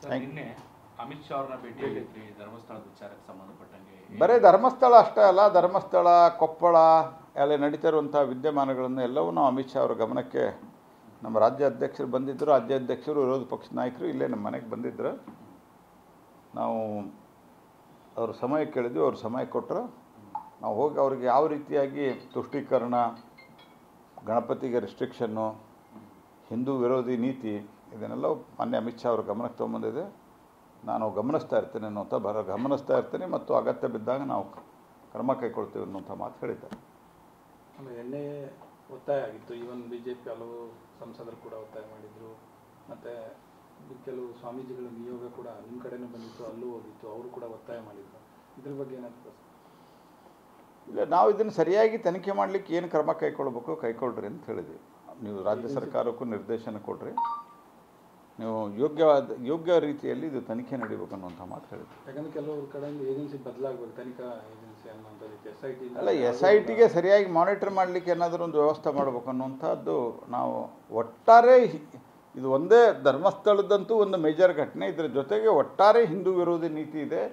ನಿನ್ನೆ ಅಮಿತ್ ಶಾ ಅವರನ್ನ ಭೇಟಿ ಆಗಿದ್ರಿ ಧರ್ಮಸ್ಥಳದ ವಿಚಾರಕ್ಕೆ ಸಂಬಂಧಪಟ್ಟಂಗೆ. ಬರೀ ಧರ್ಮಸ್ಥಳ ಅಷ್ಟೇ ಅಲ್ಲ, ಧರ್ಮಸ್ಥಳ, ಕೊಪ್ಪಳ ಅಲ್ಲಿ ನಡೀತಾ ಇರುವಂಥ ವಿದ್ಯಮಾನಗಳನ್ನು ಎಲ್ಲವೂ ನಾವು ಅಮಿತ್ ಶಾ ಅವರ ಗಮನಕ್ಕೆ ನಮ್ಮ ರಾಜ್ಯ ಅಧ್ಯಕ್ಷರು ಬಂದಿದ್ದರು, ರಾಜ್ಯಾಧ್ಯಕ್ಷರು, ವಿರೋಧ ಪಕ್ಷದ ನಾಯಕರು ಇಲ್ಲೇ ನಮ್ಮ ಮನೆಗೆ ಬಂದಿದ್ದರು. ನಾವು ಅವ್ರ ಸಮಯ ಕೇಳಿದ್ವಿ, ಅವ್ರ ಸಮಯ ಕೊಟ್ಟರು. ನಾವು ಹೋಗಿ ಅವ್ರಿಗೆ ಯಾವ ರೀತಿಯಾಗಿ ತುಷ್ಟೀಕರಣ, ಗಣಪತಿಗೆ ರೆಸ್ಟ್ರಿಕ್ಷನ್ನು, ಹಿಂದೂ ವಿರೋಧಿ ನೀತಿ ಇದನ್ನೆಲ್ಲ ಮಾನ್ಯ ಅಮಿತ್ ಶಾ ಅವ್ರ ಗಮನಕ್ಕೆ ತೊಗೊಂಬಂದಿದೆ. ನಾನು ಗಮನಿಸ್ತಾ ಇರ್ತೀನಿ ಗಮನಿಸ್ತಾ ಇರ್ತೀನಿ ಮತ್ತು ಅಗತ್ಯ ಬಿದ್ದಾಗ ನಾವು ಕ್ರಮ ಕೈಗೊಳ್ತೀವಿ ಅನ್ನುವಂಥ ಮಾತು ಹೇಳಿದ್ದಾರೆ. ಆಮೇಲೆ ಎಣ್ಣೆ ಒತ್ತಾಯ ಆಗಿತ್ತು, ಈವನ್ BJP ಹಲವು ಸಂಸದರು ಕೂಡ ಒತ್ತಾಯ ಮಾಡಿದರು. ಮತ್ತು ಕೆಲವು ಸ್ವಾಮೀಜಿಗಳ ನಿಯೋಗ ಕೂಡ ನಿಮ್ಮ ಕಡೆನೂ ಬಂದಿತ್ತು, ಅಲ್ಲೂ ಹೋಗಿತ್ತು, ಅವರು ಕೂಡ ಒತ್ತಾಯ ಮಾಡಿದರು. ಇದ್ರ ಬಗ್ಗೆ ಏನಾಗ್ತದೆ? ಇಲ್ಲ, ನಾವು ಇದನ್ನು ಸರಿಯಾಗಿ ತನಿಖೆ ಮಾಡಲಿಕ್ಕೆ ಏನು ಕ್ರಮ ಕೈಗೊಳ್ಬೇಕು ಕೈಗೊಳ್ರಿ ಅಂತ ಹೇಳಿದ್ವಿ. ನೀವು ರಾಜ್ಯ ಸರ್ಕಾರಕ್ಕೂ ನಿರ್ದೇಶನ ಕೊಡ್ರಿ, ನೀವು ಯೋಗ್ಯ ರೀತಿಯಲ್ಲಿ ಇದು ತನಿಖೆ ನಡೀಬೇಕು ಅನ್ನುವಂಥ ಮಾತು ಹೇಳಿದ್ವಿ. ಯಾಕಂದರೆ ಕೆಲವರು ಕಡೆಯಿಂದ ಏಜೆನ್ಸಿ ಬದಲಾಗಬೇಕು, ತನಿಖಾ ಏಜೆನ್ಸಿ ಅನ್ನೋಂಥ ರೀತಿ SIT ಅಲ್ಲ, SITಗೆ ಸರಿಯಾಗಿ ಮಾನಿಟರ್ ಮಾಡಲಿಕ್ಕೆ ಏನಾದರೂ ಒಂದು ವ್ಯವಸ್ಥೆ ಮಾಡಬೇಕು ಅನ್ನುವಂಥದ್ದು. ನಾವು ಒಟ್ಟಾರೆ ಇದು ಒಂದೇ ಧರ್ಮಸ್ಥಳದಂತೂ ಒಂದು ಮೇಜರ್ ಘಟನೆ, ಇದರ ಜೊತೆಗೆ ಒಟ್ಟಾರೆ ಹಿಂದೂ ವಿರೋಧಿ ನೀತಿ ಇದೆ.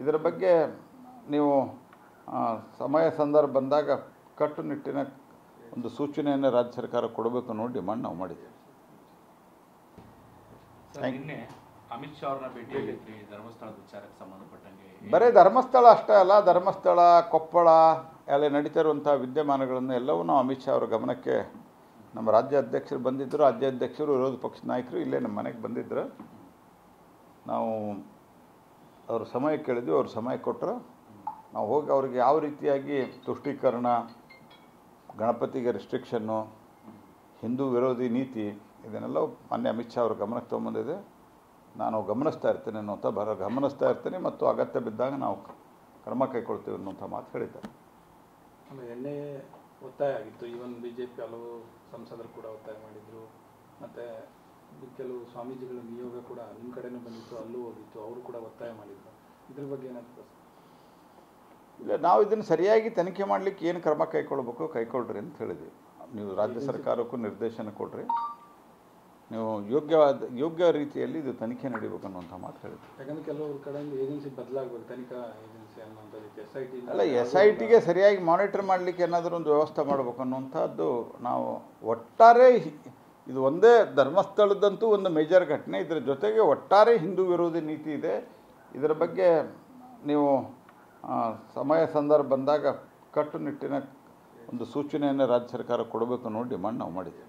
ಇದರ ಬಗ್ಗೆ ನೀವು ಸಮಯ ಸಂದರ್ಭ ಬಂದಾಗ ಕಟ್ಟುನಿಟ್ಟಿನ ಒಂದು ಸೂಚನೆಯನ್ನು ರಾಜ್ಯ ಸರ್ಕಾರ ಕೊಡಬೇಕು ಅನ್ನೋ ಡಿಮಾಂಡ್ ನಾವು ಮಾಡಿದ್ದೇವೆ. ನಿನ್ನೆ ಅಮಿತ್ ಶಾ ಅವರನ್ನ ಭೇಟಿ ಆಗಿದ್ರಿ ಧರ್ಮಸ್ಥಳದ ವಿಚಾರಕ್ಕೆ ಸಂಬಂಧಪಟ್ಟಂಗೆ. ಬರೀ ಧರ್ಮಸ್ಥಳ ಅಷ್ಟೇ ಅಲ್ಲ, ಧರ್ಮಸ್ಥಳ, ಕೊಪ್ಪಳ ಅಲ್ಲಿ ನಡೀತಾ ಇರುವಂಥ ವಿದ್ಯಮಾನಗಳನ್ನು ಎಲ್ಲವೂ ನಾವು ಅಮಿತ್ ಶಾ ಅವರ ಗಮನಕ್ಕೆ ನಮ್ಮ ರಾಜ್ಯ ಅಧ್ಯಕ್ಷರು ಬಂದಿದ್ದರು, ರಾಜ್ಯಾಧ್ಯಕ್ಷರು, ವಿರೋಧ ಪಕ್ಷದ ನಾಯಕರು ಇಲ್ಲೇ ನಮ್ಮ ಮನೆಗೆ ಬಂದಿದ್ದರು. ನಾವು ಅವ್ರ ಸಮಯ ಕೇಳಿದ್ವಿ, ಅವ್ರ ಸಮಯ ಕೊಟ್ಟರು. ನಾವು ಹೋಗಿ ಅವ್ರಿಗೆ ಯಾವ ರೀತಿಯಾಗಿ ತುಷ್ಟೀಕರಣ, ಗಣಪತಿಗೆ ರೆಸ್ಟ್ರಿಕ್ಷನ್ನು, ಹಿಂದೂ ವಿರೋಧಿ ನೀತಿ ಇದನ್ನೆಲ್ಲ ಮಾನ್ಯ ಅಮಿತ್ ಶಾ ಅವ್ರ ಗಮನಕ್ಕೆ ತೊಗೊಂಬಂದಿದೆ. ನಾನು ಗಮನಿಸ್ತಾ ಇರ್ತೀನಿ ಮತ್ತು ಅಗತ್ಯ ಬಿದ್ದಾಗ ನಾವು ಕ್ರಮ ಕೈಗೊಳ್ತೀವಿ ಅನ್ನುವಂಥ ಮಾತು ಹೇಳಿದ್ದಾರೆ. ಆಮೇಲೆ ಎಣ್ಣೆ ಒತ್ತಾಯ ಆಗಿತ್ತು, ಈವನ್ BJP ಹಲವು ಸಂಸದರು ಕೂಡ ಒತ್ತಾಯ ಮಾಡಿದರು. ಮತ್ತು ಕೆಲವು ಸ್ವಾಮೀಜಿಗಳ ನಿಯೋಗ ಕೂಡ ನಿಮ್ಮ ಕಡೆನೂ ಬಂದಿತ್ತು, ಅಲ್ಲೂ ಹೋಗಿತ್ತು, ಅವರು ಕೂಡ ಒತ್ತಾಯ ಮಾಡಿದರು. ಇದ್ರ ಬಗ್ಗೆ ಏನಾಗ್ತದೆ? ಇಲ್ಲ, ನಾವು ಇದನ್ನು ಸರಿಯಾಗಿ ತನಿಖೆ ಮಾಡಲಿಕ್ಕೆ ಏನು ಕ್ರಮ ಕೈಗೊಳ್ಬೇಕು ಕೈಗೊಳ್ರಿ ಅಂತ ಹೇಳಿದ್ವಿ. ನೀವು ರಾಜ್ಯ ಸರ್ಕಾರಕ್ಕೂ ನಿರ್ದೇಶನ ಕೊಡ್ರಿ, ನೀವು ಯೋಗ್ಯ ರೀತಿಯಲ್ಲಿ ಇದು ತನಿಖೆ ನಡೀಬೇಕು ಅನ್ನುವಂಥ ಮಾತು ಹೇಳಿದ್ವಿ. ಯಾಕಂದರೆ ಕೆಲವರು ಕಡೆಯಿಂದ ಏಜೆನ್ಸಿ ಬದಲಾಗಬೇಕು, ತನಿಖಾ ಏಜೆನ್ಸಿ ಅನ್ನೋಂಥ ರೀತಿ SIT ಅಲ್ಲ, SITಗೆ ಸರಿಯಾಗಿ ಮಾನಿಟರ್ ಮಾಡಲಿಕ್ಕೆ ಏನಾದರೂ ಒಂದು ವ್ಯವಸ್ಥೆ ಮಾಡಬೇಕು ಅನ್ನುವಂಥದ್ದು. ನಾವು ಒಟ್ಟಾರೆ ಇದು ಒಂದೇ ಧರ್ಮಸ್ಥಳದಂತೂ ಒಂದು ಮೇಜರ್ ಘಟನೆ, ಇದರ ಜೊತೆಗೆ ಒಟ್ಟಾರೆ ಹಿಂದೂ ವಿರೋಧಿ ನೀತಿ ಇದೆ. ಇದರ ಬಗ್ಗೆ ನೀವು ಸಮಯ ಸಂದರ್ಭ ಬಂದಾಗ ಕಟ್ಟುನಿಟ್ಟಿನ ಒಂದು ಸೂಚನೆಯನ್ನು ರಾಜ್ಯ ಸರ್ಕಾರ ಕೊಡಬೇಕು ಅನ್ನೋ ಡಿಮಾಂಡ್ ನಾವು ಮಾಡಿದ್ದೇವೆ.